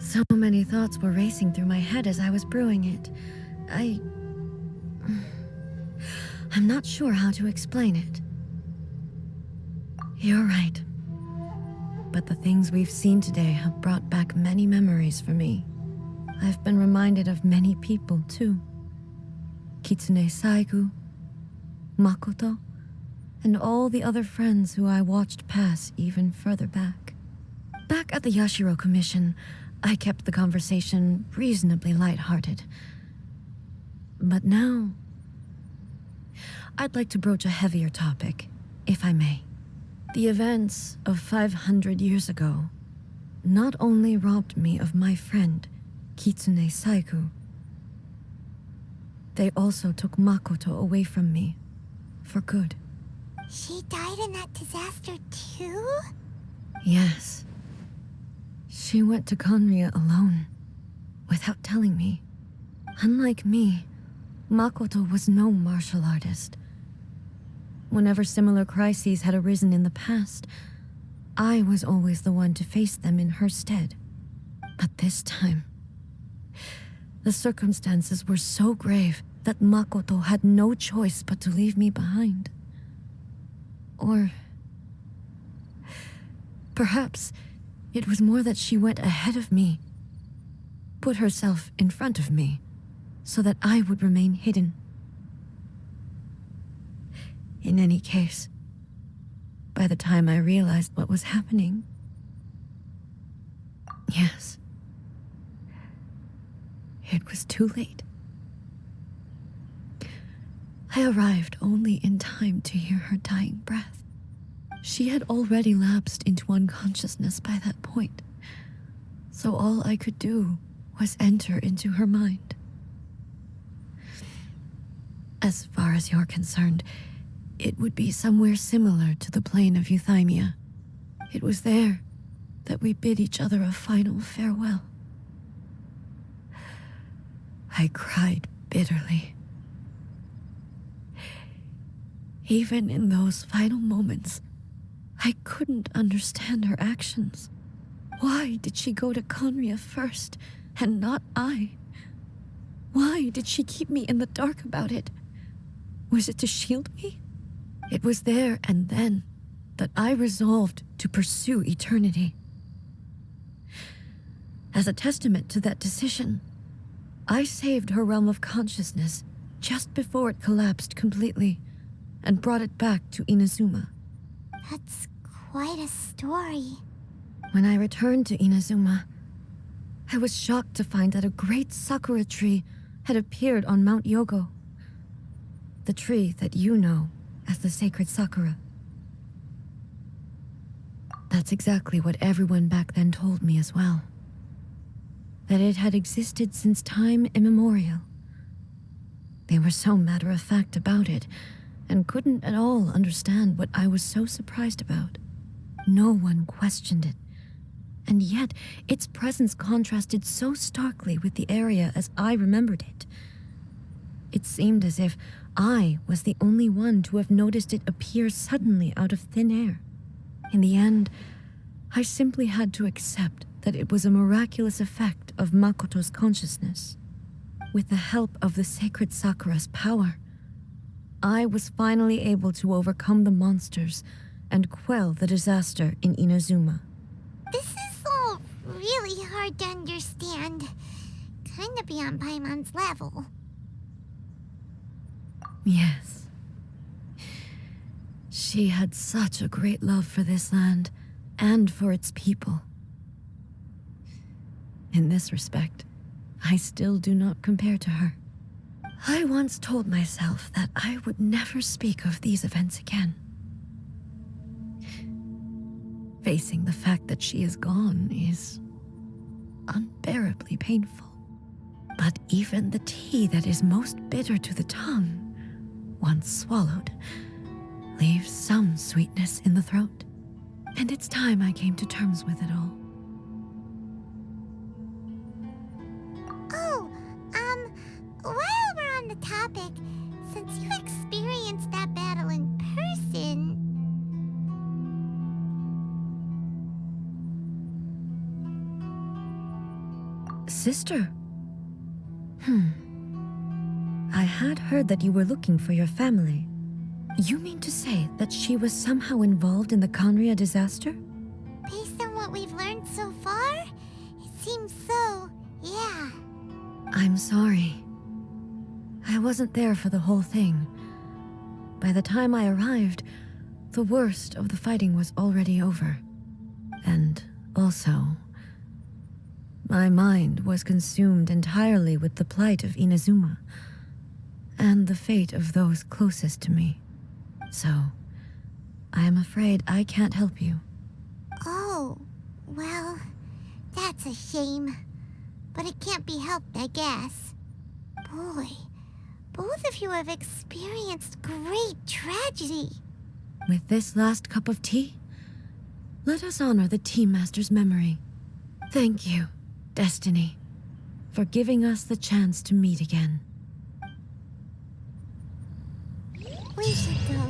So many thoughts were racing through my head as I was brewing it. I'm not sure how to explain it. You're right. But the things we've seen today have brought back many memories for me. I've been reminded of many people, too. Kitsune Saigu, Makoto, and all the other friends who I watched pass even further back. Back at the Yashiro Commission, I kept the conversation reasonably lighthearted. But now, I'd like to broach a heavier topic, if I may. The events of 500 years ago not only robbed me of my friend, Kitsune Saigu, they also took Makoto away from me, for good. She died in that disaster too? Yes. She went to Conria alone, without telling me. Unlike me, Makoto was no martial artist. Whenever similar crises had arisen in the past, I was always the one to face them in her stead. But this time, the circumstances were so grave that Makoto had no choice but to leave me behind. Or perhaps it was more that she went ahead of me, put herself in front of me, so that I would remain hidden. In any case, by the time I realized what was happening, yes, it was too late. I arrived only in time to hear her dying breath. She had already lapsed into unconsciousness by that point, so all I could do was enter into her mind. As far as you're concerned, it would be somewhere similar to the plane of Euthymia. It was there that we bid each other a final farewell. I cried bitterly. Even in those final moments, I couldn't understand her actions. Why did she go to Conria first, and not I? Why did she keep me in the dark about it? Was it to shield me? It was there and then that I resolved to pursue eternity. As a testament to that decision, I saved her realm of consciousness just before it collapsed completely and brought it back to Inazuma. That's quite a story. When I returned to Inazuma, I was shocked to find that a great sakura tree had appeared on Mount Yogo. The tree that you know as the sacred sakura. That's exactly what everyone back then told me as well. That it had existed since time immemorial. They were so matter-of-fact about it, and couldn't at all understand what I was so surprised about. No one questioned it, and yet its presence contrasted so starkly with the area as I remembered it. It seemed as if I was the only one to have noticed it appear suddenly out of thin air. In the end, I simply had to accept that it was a miraculous effect of Makoto's consciousness. With the help of the sacred Sakura's power, I was finally able to overcome the monsters and quell the disaster in Inazuma. This is all really hard to understand. Kinda beyond Paimon's level. Yes. She had such a great love for this land and for its people. In this respect, I still do not compare to her. I once told myself that I would never speak of these events again. Facing the fact that she is gone is unbearably painful. But even the tea that is most bitter to the tongue, once swallowed, leaves some sweetness in the throat. And it's time I came to terms with it all. Oh, while we're on the topic, since you experienced that battle in person... Sister? I had heard that you were looking for your family. You mean to say that she was somehow involved in the Conria disaster? Based on what we've learned so far, it seems so, yeah. I'm sorry. I wasn't there for the whole thing. By the time I arrived, the worst of the fighting was already over. And also, my mind was consumed entirely with the plight of Inazuma and the fate of those closest to me. So, I am afraid I can't help you. Oh, well, that's a shame. But it can't be helped, I guess. Boy, both of you have experienced great tragedy. With this last cup of tea, let us honor the Tea Master's memory. Thank you, Destiny, for giving us the chance to meet again. We should go.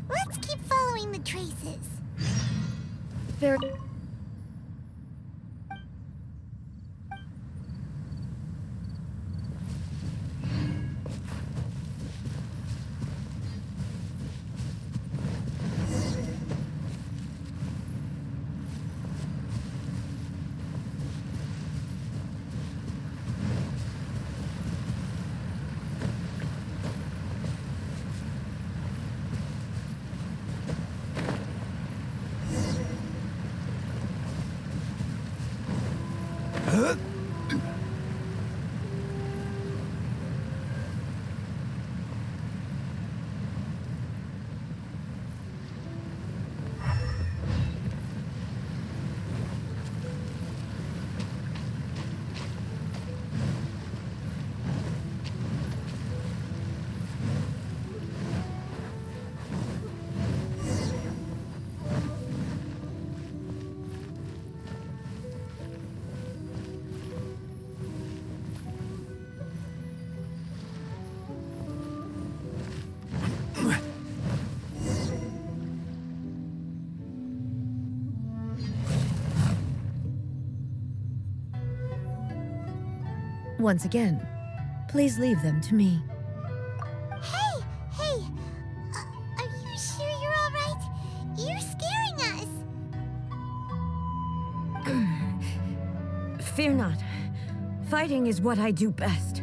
Let's keep following the traces. Very... Once again, please leave them to me. Hey! Are you sure you're all right? You're scaring us. Fear not. Fighting is what I do best.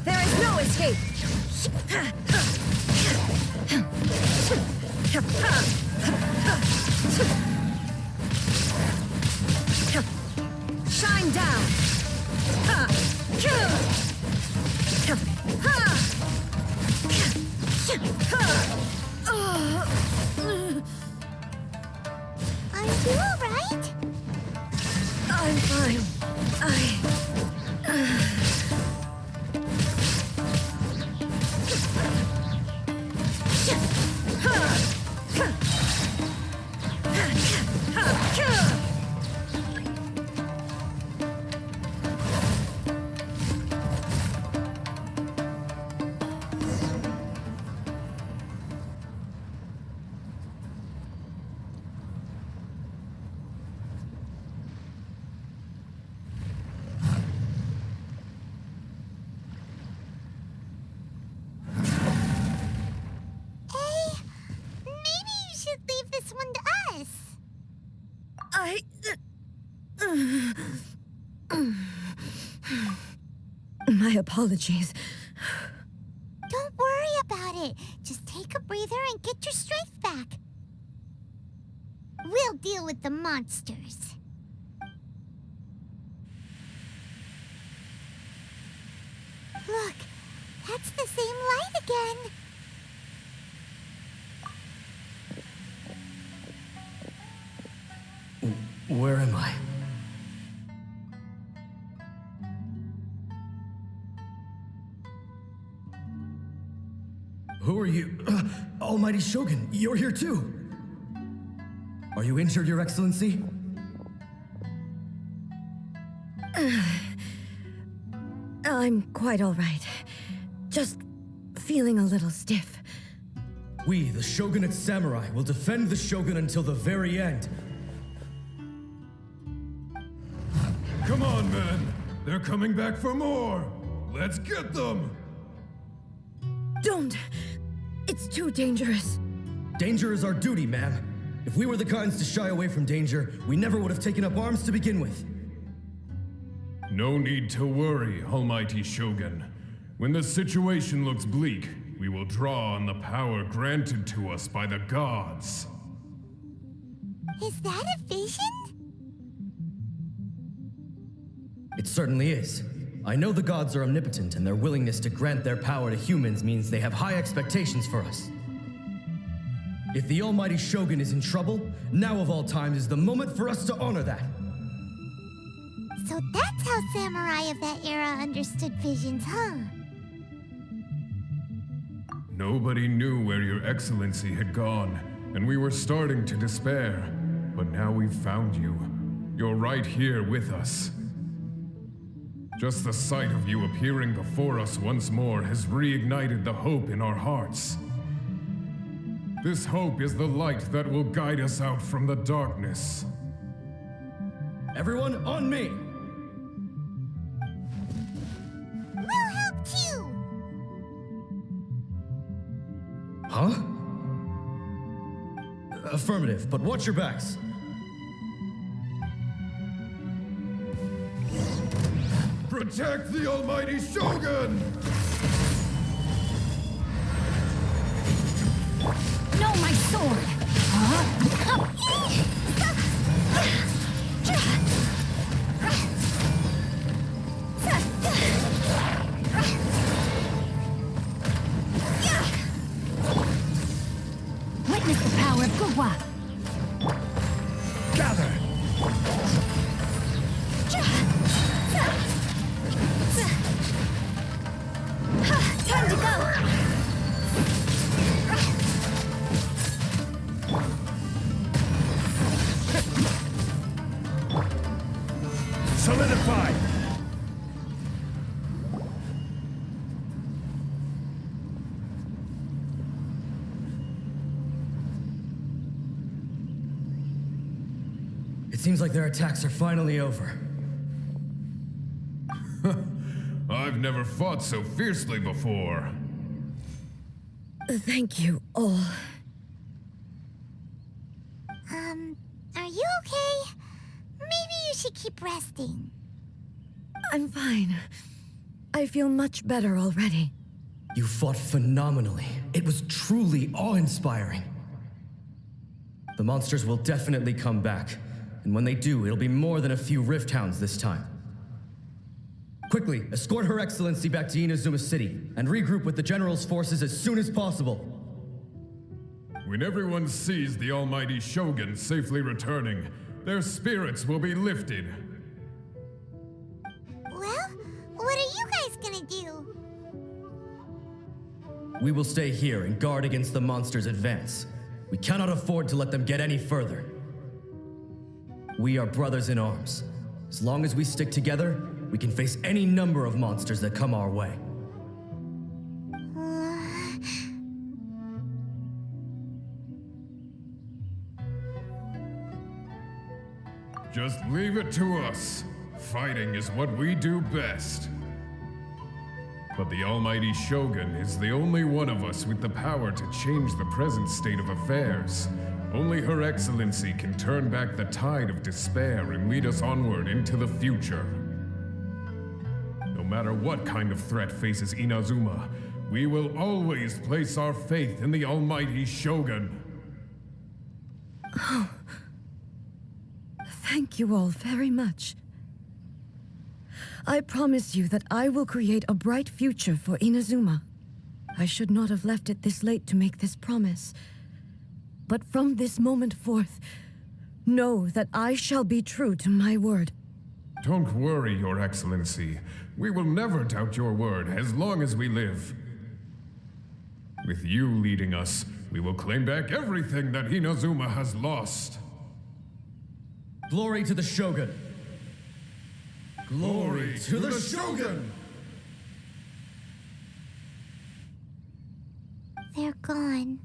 There is no escape! Shine down! Are you all right? I'm fine. Maybe you should leave this one to us. My apologies. Don't worry about it. Just take a breather and get your strength back. We'll deal with the monsters. Look, that's the same light again. Where am I? Who are you? Almighty Shogun, you're here too! Are you injured, Your Excellency? I'm quite all right. Just feeling a little stiff. We, the Shogunate Samurai, will defend the Shogun until the very end. Come on, men! They're coming back for more! Let's get them! Don't! It's too dangerous. Danger is our duty, ma'am. If we were the kinds to shy away from danger, we never would have taken up arms to begin with. No need to worry, Almighty Shogun. When the situation looks bleak, we will draw on the power granted to us by the gods. Is that a vision? It certainly is. I know the gods are omnipotent, and their willingness to grant their power to humans means they have high expectations for us. If the Almighty Shogun is in trouble, now of all times is the moment for us to honor that. So that's how samurai of that era understood visions, huh? Nobody knew where your excellency had gone, and we were starting to despair. But now we've found you. You're right here with us. Just the sight of you appearing before us once more has reignited the hope in our hearts. This hope is the light that will guide us out from the darkness. Everyone, on me! We'll help too! Huh? Affirmative, but watch your backs. Protect the Almighty Shogun! No, my sword! Witness the power of Gugwa! Gather! Time to go! Solidify! It seems like their attacks are finally over. I've never fought so fiercely before. Thank you all. Are you okay? Maybe you should keep resting. I'm fine. I feel much better already. You fought phenomenally. It was truly awe-inspiring. The monsters will definitely come back, and when they do, it'll be more than a few Rift Hounds this time. Quickly, escort Her Excellency back to Inazuma City, and regroup with the General's forces as soon as possible. When everyone sees the Almighty Shogun safely returning, their spirits will be lifted. Well, what are you guys gonna do? We will stay here and guard against the monsters' advance. We cannot afford to let them get any further. We are brothers in arms. As long as we stick together, we can face any number of monsters that come our way. Just leave it to us. Fighting is what we do best. But the Almighty Shogun is the only one of us with the power to change the present state of affairs. Only Her Excellency can turn back the tide of despair and lead us onward into the future. No matter what kind of threat faces Inazuma, we will always place our faith in the Almighty Shogun. Thank you all very much. I promise you that I will create a bright future for Inazuma. I should not have left it this late to make this promise. But from this moment forth, know that I shall be true to my word. Don't worry, Your Excellency. We will never doubt your word as long as we live. With you leading us, we will claim back everything that Inazuma has lost. Glory to the Shogun! Glory to the Shogun! They're gone.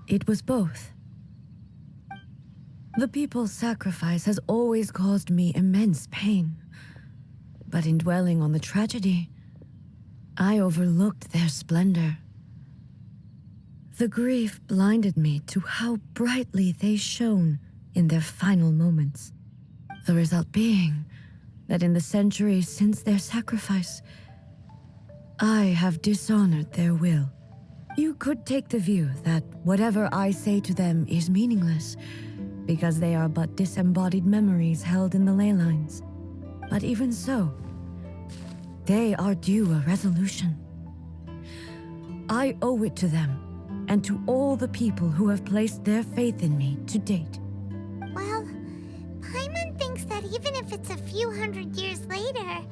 It was both. The people's sacrifice has always caused me immense pain. But in dwelling on the tragedy, I overlooked their splendor. The grief blinded me to how brightly they shone in their final moments. The result being that in the centuries since their sacrifice, I have dishonored their will. You could take the view that whatever I say to them is meaningless, because they are but disembodied memories held in the ley lines. But even so, they are due a resolution. I owe it to them, and to all the people who have placed their faith in me to date. Well, Paimon thinks that even if it's a few hundred years later,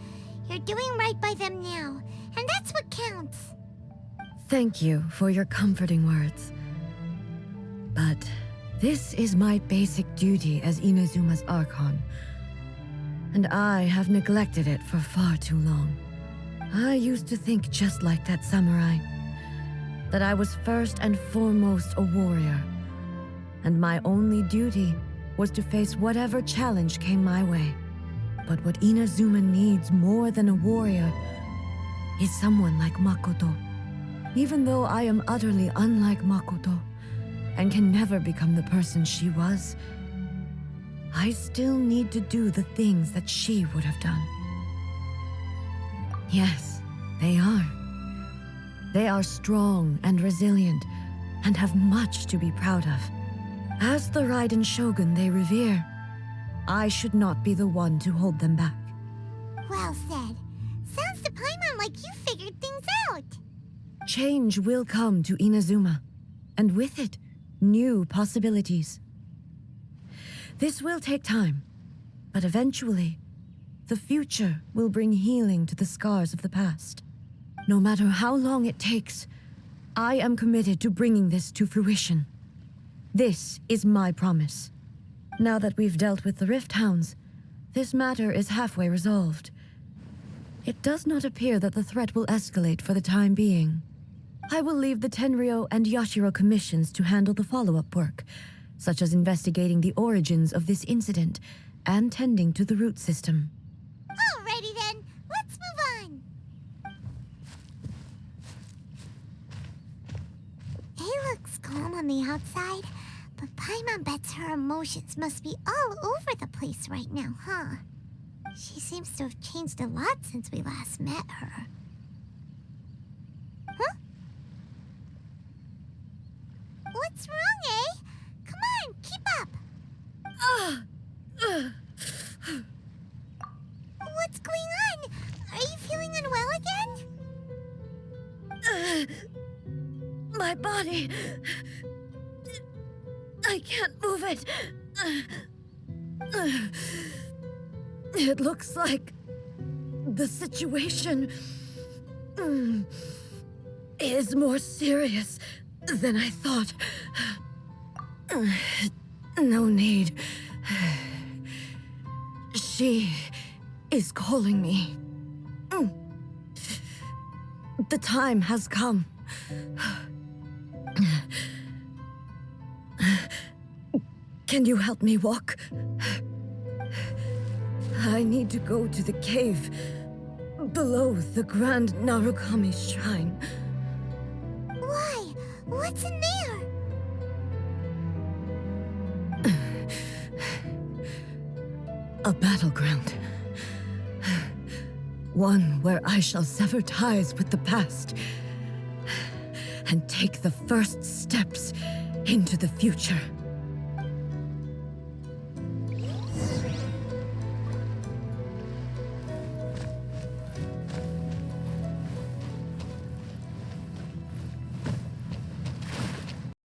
you're doing right by them now, and that's what counts. Thank you for your comforting words. But this is my basic duty as Inazuma's Archon, and I have neglected it for far too long. I used to think just like that samurai, that I was first and foremost a warrior, and my only duty was to face whatever challenge came my way. But what Inazuma needs more than a warrior is someone like Makoto. Even though I am utterly unlike Makoto, and can never become the person she was, I still need to do the things that she would have done. Yes, they are. They are strong and resilient, and have much to be proud of. As the Raiden Shogun they revere, I should not be the one to hold them back. Well said. Sounds to Paimon like you figured things out. Change will come to Inazuma, and with it, new possibilities. This will take time, but eventually, the future will bring healing to the scars of the past. No matter how long it takes, I am committed to bringing this to fruition. This is my promise. Now that we've dealt with the Rift Hounds, this matter is halfway resolved. It does not appear that the threat will escalate for the time being. I will leave the Tenryo and Yashiro commissions to handle the follow-up work, such as investigating the origins of this incident and tending to the root system. Alrighty then, let's move on. It looks calm on the outside, but Paimon bets her emotions must be all over the place right now, huh? She seems to have changed a lot since we last met her. Huh? What's wrong, eh? Come on, keep up! What's going on? Are you feeling unwell again? My body... I can't move it. It looks like the situation is more serious than I thought. No need. She is calling me. The time has come. Can you help me walk? I need to go to the cave below the Grand Narukami Shrine. Why? What's in there? A battleground. One where I shall sever ties with the past and take the first steps into the future.